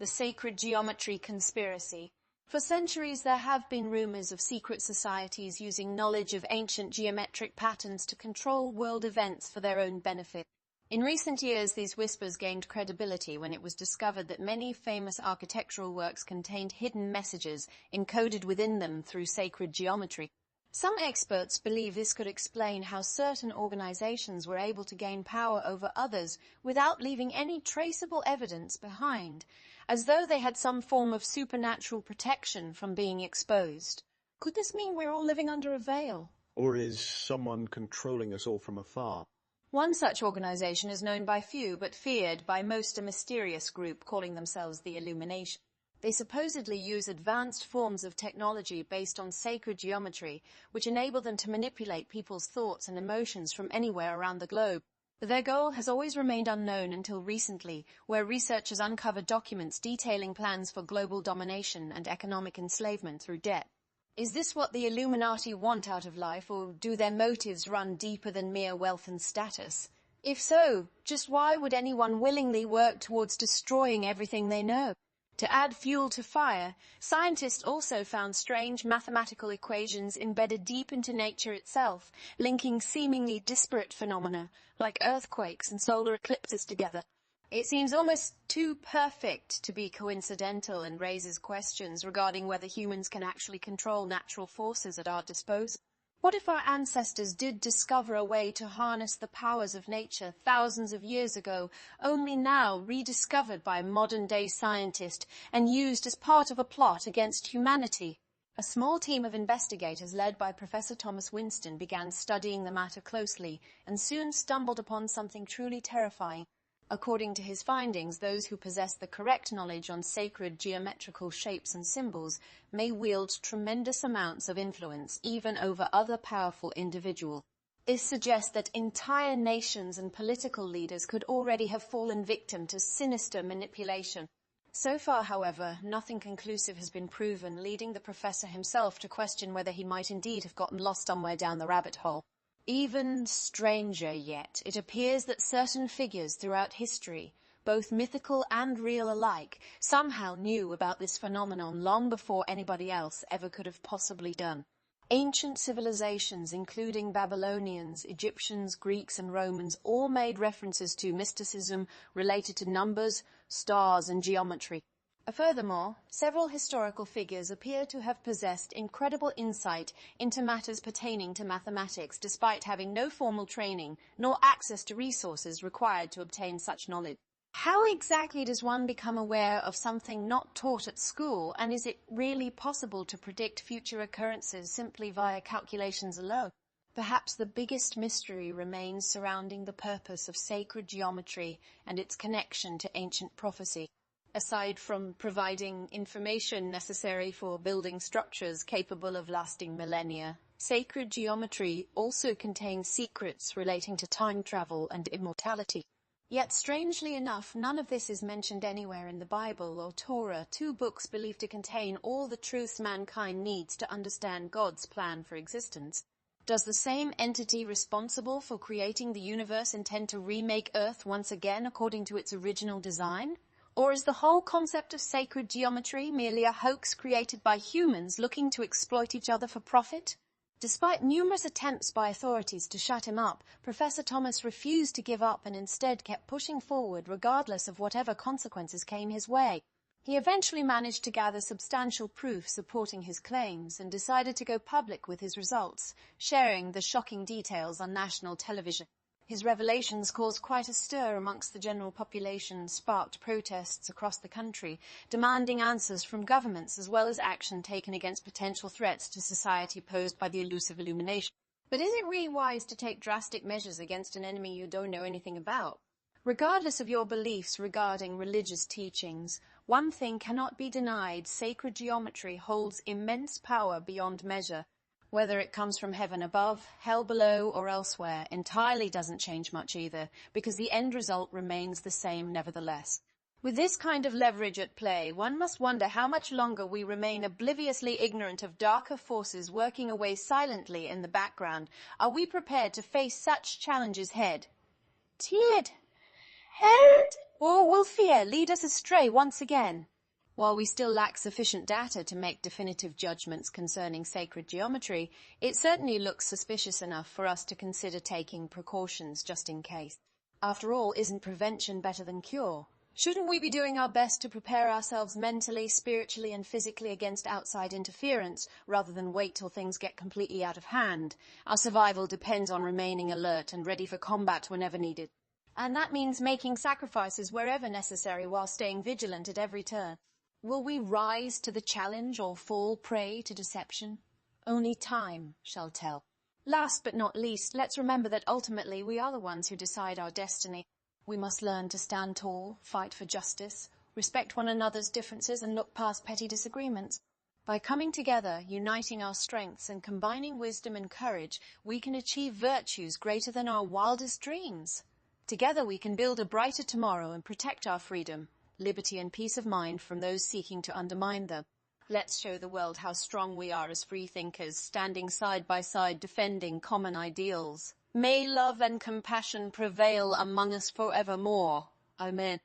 the sacred geometry conspiracy. For centuries, there have been rumors of secret societies using knowledge of ancient geometric patterns to control world events for their own benefit. In recent years, these whispers gained credibility when it was discovered that many famous architectural works contained hidden messages encoded within them through sacred geometry. Some experts believe this could explain how certain organizations were able to gain power over others without leaving any traceable evidence behind, as though they had some form of supernatural protection from being exposed. Could this mean we're all living under a veil? Or is someone controlling us all from afar? One such organization is known by few but feared by most, a mysterious group calling themselves the Illumination. They supposedly use advanced forms of technology based on sacred geometry, which enable them to manipulate people's thoughts and emotions from anywhere around the globe. Their goal has always remained unknown until recently, where researchers uncovered documents detailing plans for global domination and economic enslavement through debt. Is this what the Illuminati want out of life, or do their motives run deeper than mere wealth and status? If so, just why would anyone willingly work towards destroying everything they know? To add fuel to fire, scientists also found strange mathematical equations embedded deep into nature itself, linking seemingly disparate phenomena like earthquakes and solar eclipses together. It seems almost too perfect to be coincidental and raises questions regarding whether humans can actually control natural forces at our disposal. What if our ancestors did discover a way to harness the powers of nature thousands of years ago, only now rediscovered by modern-day scientists and used as part of a plot against humanity? A small team of investigators led by Professor Thomas Winston began studying the matter closely and soon stumbled upon something truly terrifying. According to his findings, those who possess the correct knowledge on sacred geometrical shapes and symbols may wield tremendous amounts of influence, even over other powerful individuals. This suggests that entire nations and political leaders could already have fallen victim to sinister manipulation. So far, however, nothing conclusive has been proven, leading the professor himself to question whether he might indeed have gotten lost somewhere down the rabbit hole. Even stranger yet, it appears that certain figures throughout history, both mythical and real alike, somehow knew about this phenomenon long before anybody else ever could have possibly done. Ancient civilizations, including Babylonians, Egyptians, Greeks, and Romans, all made references to mysticism related to numbers, stars, and geometry. Furthermore, several historical figures appear to have possessed incredible insight into matters pertaining to mathematics, despite having no formal training nor access to resources required to obtain such knowledge. How exactly does one become aware of something not taught at school, and is it really possible to predict future occurrences simply via calculations alone? Perhaps the biggest mystery remains surrounding the purpose of sacred geometry and its connection to ancient prophecy. Aside from providing information necessary for building structures capable of lasting millennia, sacred geometry also contains secrets relating to time travel and immortality. Yet, strangely enough, none of this is mentioned anywhere in the Bible or Torah, two books believed to contain all the truths mankind needs to understand God's plan for existence. Does the same entity responsible for creating the universe intend to remake Earth once again according to its original design? Or is the whole concept of sacred geometry merely a hoax created by humans looking to exploit each other for profit? Despite numerous attempts by authorities to shut him up, Professor Thomas refused to give up and instead kept pushing forward regardless of whatever consequences came his way. He eventually managed to gather substantial proof supporting his claims and decided to go public with his results, sharing the shocking details on national television. His revelations caused quite a stir amongst the general population and sparked protests across the country, demanding answers from governments as well as action taken against potential threats to society posed by the elusive Illumination. But is it really wise to take drastic measures against an enemy you don't know anything about? Regardless of your beliefs regarding religious teachings, one thing cannot be denied: sacred geometry holds immense power beyond measure. Whether it comes from heaven above, hell below, or elsewhere entirely doesn't change much either, because the end result remains the same nevertheless. With this kind of leverage at play, one must wonder how much longer we remain obliviously ignorant of darker forces working away silently in the background. Are we prepared to face such challenges head? Or will fear lead us astray once again? While we still lack sufficient data to make definitive judgments concerning sacred geometry, it certainly looks suspicious enough for us to consider taking precautions just in case. After all, isn't prevention better than cure? Shouldn't we be doing our best to prepare ourselves mentally, spiritually, and physically against outside interference, rather than wait till things get completely out of hand? Our survival depends on remaining alert and ready for combat whenever needed. And that means making sacrifices wherever necessary while staying vigilant at every turn. Will we rise to the challenge or fall prey to deception? Only time shall tell. Last but not least, let's remember that ultimately we are the ones who decide our destiny. We must learn to stand tall, fight for justice, respect one another's differences, and look past petty disagreements. By coming together, uniting our strengths, and combining wisdom and courage, we can achieve virtues greater than our wildest dreams. Together we can build a brighter tomorrow and protect our freedom, liberty, and peace of mind from those seeking to undermine them. Let's show the world how strong we are as free thinkers, standing side by side, defending common ideals. May love and compassion prevail among us forevermore. Amen.